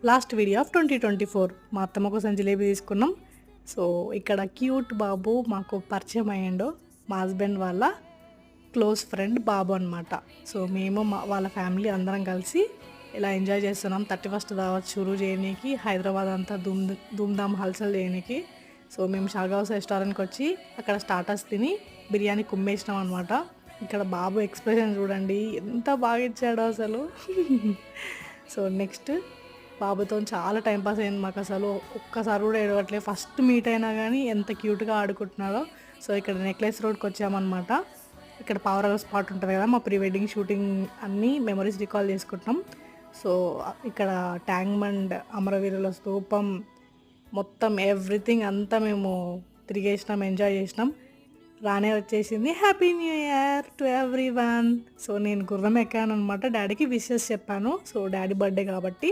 Last video of 2024 మా అత్తమ్మ కోసం జిలేబీ తీసుకున్నాం. సో ఇక్కడ క్యూట్ బాబు మాకు పరిచయం అయ్యిండు. మా హస్బెండ్ వాళ్ళ క్లోజ్ ఫ్రెండ్ బాబు అనమాట. సో మేము వాళ్ళ ఫ్యామిలీ అందరం కలిసి ఇలా ఎంజాయ్ చేస్తున్నాం. 31st దావత్ షురూ చేయడానికి, హైదరాబాద్ అంతా ధూమ్ధామ్ హల్చల్ చేయడానికి. సో మేము షాగౌస్ రెస్టారెంట్కి వచ్చి అక్కడ స్టార్టర్స్ తిని బిర్యానీ కుమ్మేసినాం అనమాట. ఇక్కడ బాబు ఎక్స్ప్రెషన్ చూడండి, ఎంత బాగా ఇచ్చాడో అసలు. సో నెక్స్ట్ బాబుతో చాలా టైంపాస్ అయింది మాకు. అసలు ఒక్కసారి కూడా ఏడవట్లేదు. ఫస్ట్ మీట్ అయినా కానీ ఎంత క్యూట్గా ఆడుకుంటున్నాడో. సో ఇక్కడ నెక్లెస్ రోడ్కి వచ్చామన్నమాట. ఇక్కడ పావురాల స్పాట్ ఉంటుంది కదా, మా ప్రీ వెడ్డింగ్ షూటింగ్ అన్నీ మెమరీస్ రికాల్ చేసుకుంటున్నాం. సో ఇక్కడ ట్యాంక్ బండ్, అమరవీరుల స్తూపం, మొత్తం ఎవ్రీథింగ్ అంతా మేము తిరిగేసినాం, ఎంజాయ్ చేసినాం. రానే వచ్చేసింది happy new year to every one. So నేను గుర్రం ఎక్కాను అనమాట. డాడీకి విషెస్ చెప్పాను. సో డాడీ బర్త్డే కాబట్టి